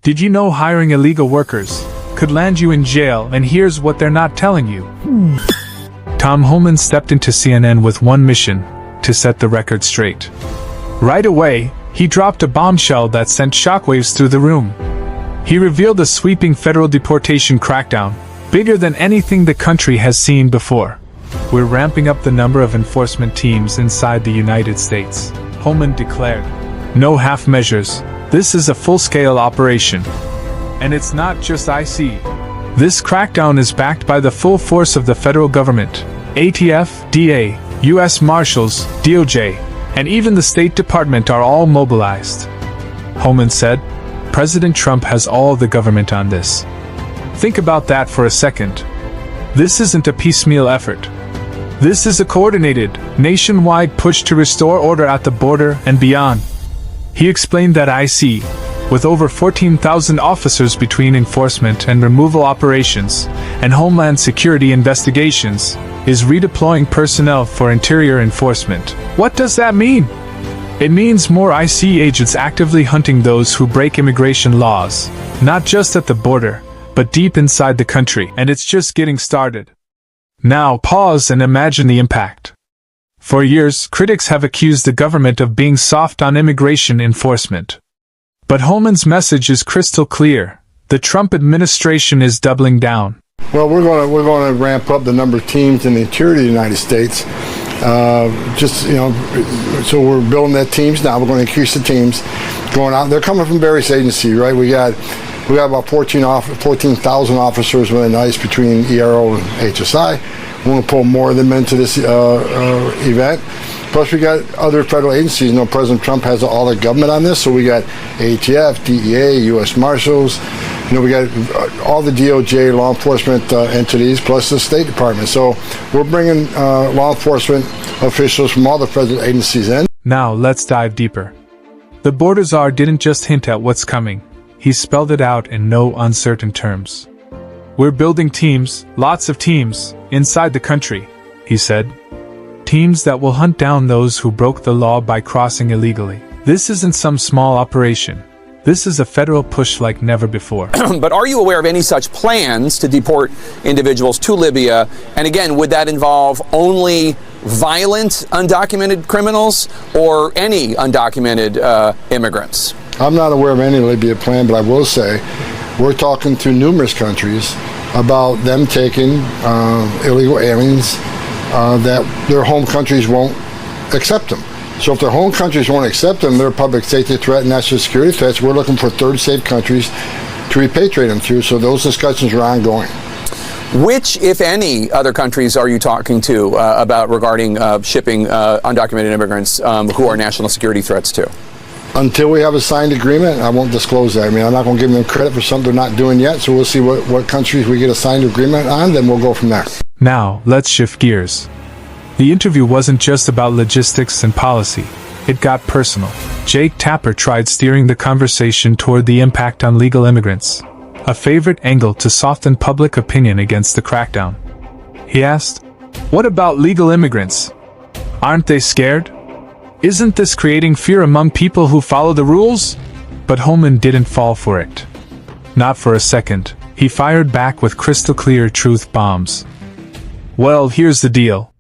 Did you know hiring illegal workers could land you in jail, and here's what they're not telling you? Tom Homan stepped into CNN with one mission: to set the record straight. Right away, he dropped a bombshell that sent shockwaves through the room. He revealed a sweeping federal deportation crackdown, bigger than anything the country has seen before. We're ramping up the number of enforcement teams inside the United States, Homan declared. No half measures. This is a full-scale operation. And it's not just IC. This crackdown is backed by the full force of the federal government, ATF, DA, U.S. Marshals, DOJ, and even the State Department are all mobilized. Homan said, President Trump has all the government on this. Think about that for a second. This isn't a piecemeal effort. This is a coordinated, nationwide push to restore order at the border and beyond. He explained that IC, with over 14,000 officers between enforcement and removal operations and Homeland Security investigations, is redeploying personnel for interior enforcement. What does that mean? It means more IC agents actively hunting those who break immigration laws, not just at the border, but deep inside the country, and it's just getting started. Now pause and imagine the impact. For years, critics have accused the government of being soft on immigration enforcement. But Homan's message is crystal clear. The Trump administration is doubling down. Well, we're going to ramp up the number of teams in the interior of the United States. So we're building that teams now. We're going to increase the teams going out. They're coming from various agencies, right? We got about 14,000 officers within ICE between ERO and HSI. We're going to pull more of them into this event. Plus, we got other federal agencies. You know, President Trump has all the government on this, so we got ATF, DEA, U.S. Marshals. You know, we got all the DOJ law enforcement entities, plus the State Department. So we're bringing law enforcement officials from all the federal agencies in. Now let's dive deeper. The border czar didn't just hint at what's coming. He spelled it out in no uncertain terms. We're building teams, lots of teams, inside the country, he said. Teams that will hunt down those who broke the law by crossing illegally. This isn't some small operation. This is a federal push like never before. But are you aware of any such plans to deport individuals to Libya? And again, would that involve only violent undocumented criminals or any undocumented immigrants? I'm not aware of any Libya plan, but I will say we're talking to numerous countries about them taking illegal aliens that their home countries won't accept them. So if their home countries won't accept them, they're a public safety threat and national security threats. We're looking for third safe countries to repatriate them to. So those discussions are ongoing. Which, if any, other countries are you talking to about regarding shipping undocumented immigrants who are national security threats to? Until we have a signed agreement, I won't disclose that. I mean, I'm not going to give them credit for something they're not doing yet. So we'll see what countries we get a signed agreement on, then we'll go from there. Now, let's shift gears. The interview wasn't just about logistics and policy. It got personal. Jake Tapper tried steering the conversation toward the impact on legal immigrants, a favorite angle to soften public opinion against the crackdown. He asked, "What about legal immigrants? Aren't they scared? Isn't this creating fear among people who follow the rules?" But Homan didn't fall for it. Not for a second. He fired back with crystal clear truth bombs. "Well, here's the deal.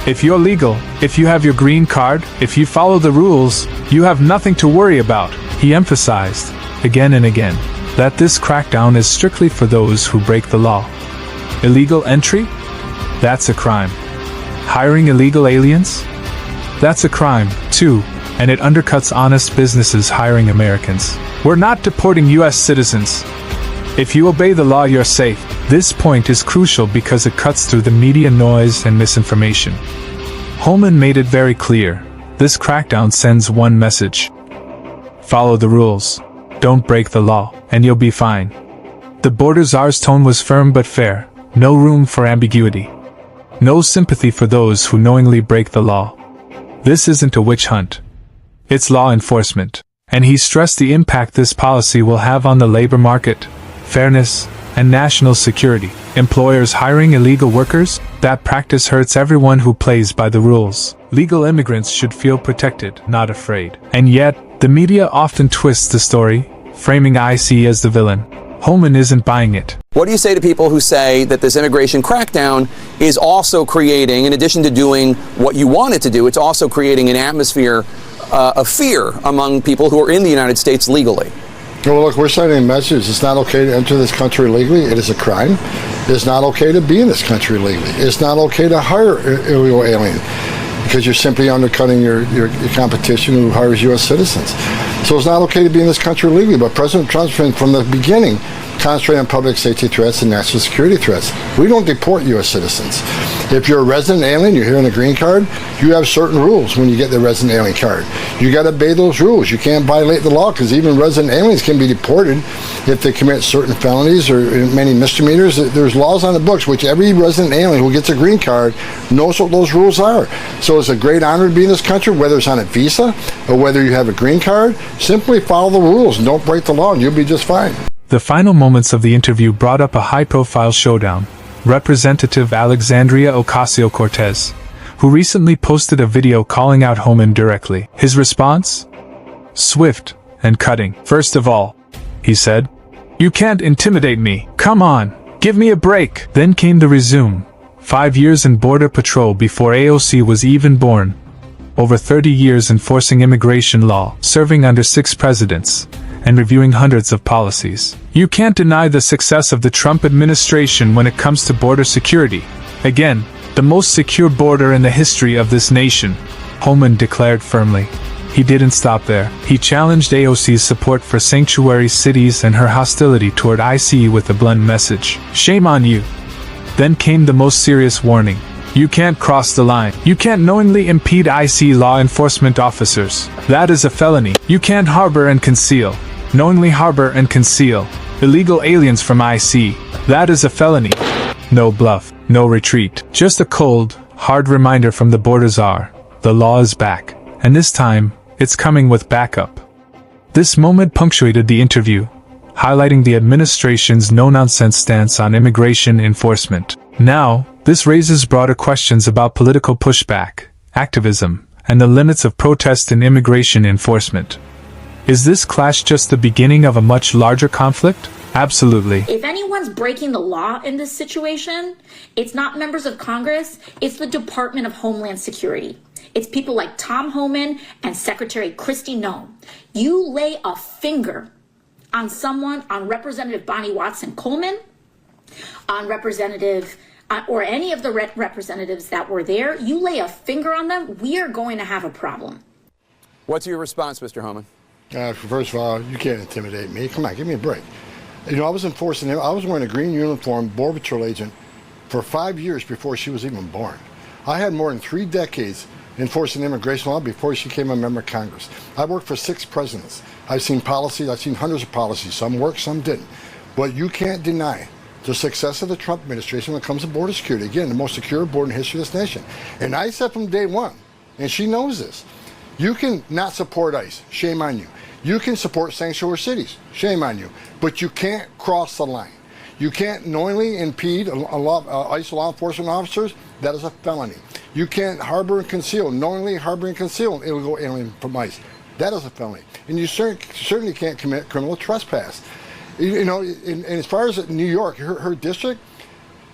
If you're legal, if you have your green card, if you follow the rules, you have nothing to worry about," he emphasized, again and again, that this crackdown is strictly for those who break the law. Illegal entry? That's a crime. Hiring illegal aliens? That's a crime, too, and it undercuts honest businesses hiring Americans. We're not deporting U.S. citizens. If you obey the law, you're safe. This point is crucial because it cuts through the media noise and misinformation. Homan made it very clear. This crackdown sends one message. Follow the rules. Don't break the law, and you'll be fine. The border czar's tone was firm but fair. No room for ambiguity. No sympathy for those who knowingly break the law. This isn't a witch hunt. It's law enforcement. And he stressed the impact this policy will have on the labor market, fairness, and national security. Employers hiring illegal workers? That practice hurts everyone who plays by the rules. Legal immigrants should feel protected, not afraid. And yet, the media often twists the story, framing IC as the villain. Homan isn't buying it. What do you say to people who say that this immigration crackdown is also creating, in addition to doing what you want it to do, it's also creating an atmosphere of fear among people who are in the United States legally? Well, look, we're sending a message. It's not okay to enter this country legally. It is a crime. It's not okay to be in this country legally. It's not okay to hire illegal aliens because you're simply undercutting your competition who hires U.S. citizens. So it's not okay to be in this country legally. But President Trump's been, from the beginning, concentrating on public safety threats and national security threats. We don't deport U.S. citizens. If you're a resident alien, you're here on a green card, you have certain rules when you get the resident alien card. You got to obey those rules. You can't violate the law because even resident aliens can be deported if they commit certain felonies or many misdemeanors. There's laws on the books which every resident alien who gets a green card knows what those rules are. So it's a great honor to be in this country, whether it's on a visa or whether you have a green card. Simply follow the rules and don't break the law and you'll be just fine. The final moments of the interview brought up a high-profile showdown. Representative Alexandria Ocasio-Cortez, who recently posted a video calling out Homan directly. His response? Swift and cutting. First of all, he said, "You can't intimidate me. Come on, give me a break." Then came the resume. 5 years in Border Patrol before AOC was even born. Over 30 years enforcing immigration law, serving under 6 presidents, and reviewing hundreds of policies. You can't deny the success of the Trump administration when it comes to border security. Again, the most secure border in the history of this nation, Homan declared firmly. He didn't stop there. He challenged AOC's support for sanctuary cities and her hostility toward IC with a blunt message. Shame on you. Then came the most serious warning. You can't cross the line. You can't knowingly impede IC law enforcement officers. That is a felony. You can't harbor and conceal. Knowingly harbor and conceal illegal aliens from IC. That is a felony. No bluff, no retreat. Just a cold, hard reminder from the border czar. The law is back. And this time, it's coming with backup. This moment punctuated the interview, highlighting the administration's no-nonsense stance on immigration enforcement. Now, this raises broader questions about political pushback, activism, and the limits of protest in immigration enforcement. Is this clash just the beginning of a much larger conflict? Absolutely. If anyone's breaking the law in this situation, it's not members of Congress, it's the Department of Homeland Security. It's people like Tom Homan and Secretary Kristi Noem. You lay a finger on someone, on Representative Bonnie Watson-Coleman, on Representative or any of the representatives that were there, you lay a finger on them, we are going to have a problem. What's your response, Mr. Homan? First of all, you can't intimidate me. Come on, give me a break. You know, I was wearing a green uniform, Border Patrol agent, for 5 years before she was even born. I had more than 3 decades enforcing immigration law before she became a member of Congress. I worked for 6 presidents. I've seen policies, I've seen hundreds of policies. Some worked, some didn't. But you can't deny the success of the Trump administration when it comes to border security. Again, the most secure border in the history of this nation. And I said from day one, and she knows this, you can not support ICE, shame on you. You can support sanctuary cities, shame on you. But you can't cross the line. You can't knowingly impede ICE law enforcement officers. That is a felony. You can't harbor and conceal, knowingly harbor and conceal an illegal alien from ICE. That is a felony. And you certainly can't commit criminal trespass. You know, and as far as New York, her district,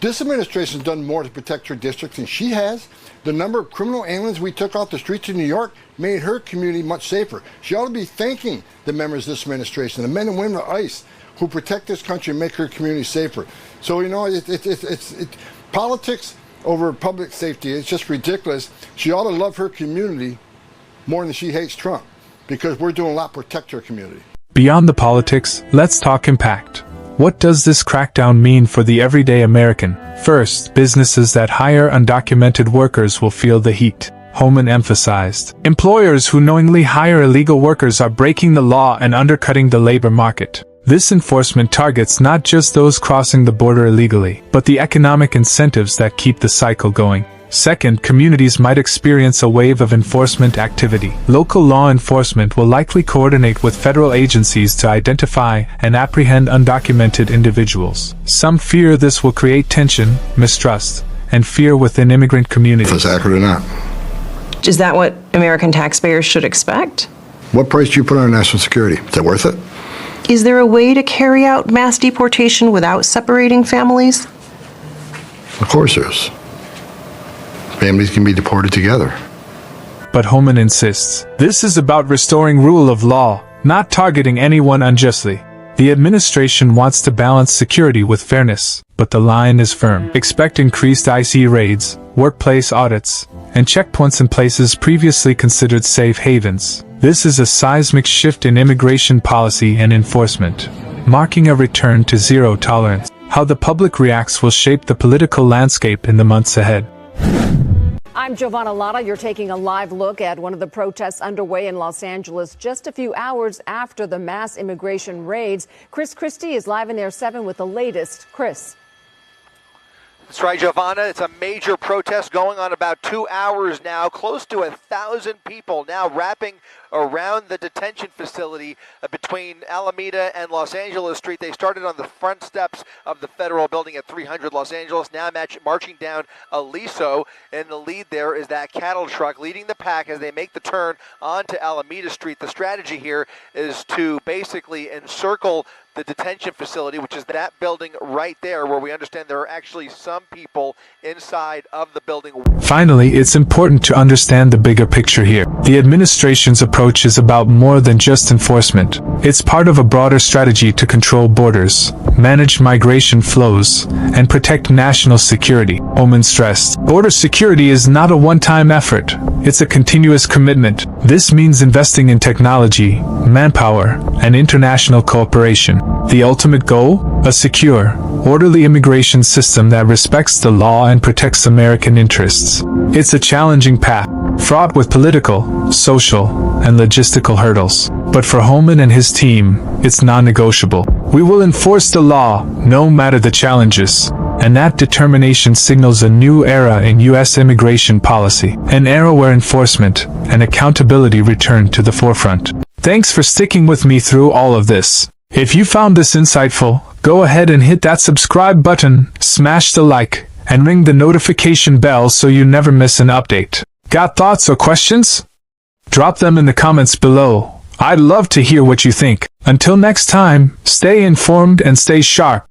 this administration has done more to protect her district than she has. The number of criminal aliens we took off the streets of New York made her community much safer. She ought to be thanking the members of this administration, the men and women of ICE, who protect this country and make her community safer. So, you know, it's politics over public safety. It's just ridiculous. She ought to love her community more than she hates Trump, because we're doing a lot to protect her community. Beyond the politics, let's talk impact. What does this crackdown mean for the everyday American? First, businesses that hire undocumented workers will feel the heat. Homan emphasized, employers who knowingly hire illegal workers are breaking the law and undercutting the labor market. This enforcement targets not just those crossing the border illegally, but the economic incentives that keep the cycle going. Second, communities might experience a wave of enforcement activity. Local law enforcement will likely coordinate with federal agencies to identify and apprehend undocumented individuals. Some fear this will create tension, mistrust, and fear within immigrant communities. Is that accurate or not? Is that what American taxpayers should expect? What price do you put on national security? Is that worth it? Is there a way to carry out mass deportation without separating families? Of course there is. Families can be deported together. But Homan insists, this is about restoring rule of law, not targeting anyone unjustly. The administration wants to balance security with fairness, but the line is firm. Expect increased IC raids, workplace audits, and checkpoints in places previously considered safe havens. This is a seismic shift in immigration policy and enforcement, marking a return to zero tolerance. How the public reacts will shape the political landscape in the months ahead. I'm Giovanna Lotta. You're taking a live look at one of the protests underway in Los Angeles just a few hours after the mass immigration raids. Chris Christie is live in Air 7 with the latest. Chris. That's right, Giovanna. It's a major protest going on about 2 hours now. Close to 1,000 people now wrapping around the detention facility between Alameda and Los Angeles Street. They started on the front steps of the federal building at 300 Los Angeles, now marching down Aliso. In the lead there is that cattle truck leading the pack as they make the turn onto Alameda Street. The strategy here is to basically encircle the detention facility, which is that building right there, where we understand there are actually some people inside of the building. Finally, it's important to understand the bigger picture here. The administration's approach is about more than just enforcement. It's part of a broader strategy to control borders, manage migration flows, and protect national security. Homan stressed, border security is not a one-time effort. It's a continuous commitment. This means investing in technology, manpower, and international cooperation. The ultimate goal? A secure, orderly immigration system that respects the law and protects American interests. It's a challenging path, fraught with political, social, and logistical hurdles. But for Homan and his team, it's non-negotiable. We will enforce the law, no matter the challenges. And that determination signals a new era in U.S. immigration policy, an era where enforcement and accountability return to the forefront. Thanks for sticking with me through all of this. If you found this insightful, go ahead and hit that subscribe button, smash the like, and ring the notification bell so you never miss an update. Got thoughts or questions? Drop them in the comments below. I'd love to hear what you think. Until next time, stay informed and stay sharp.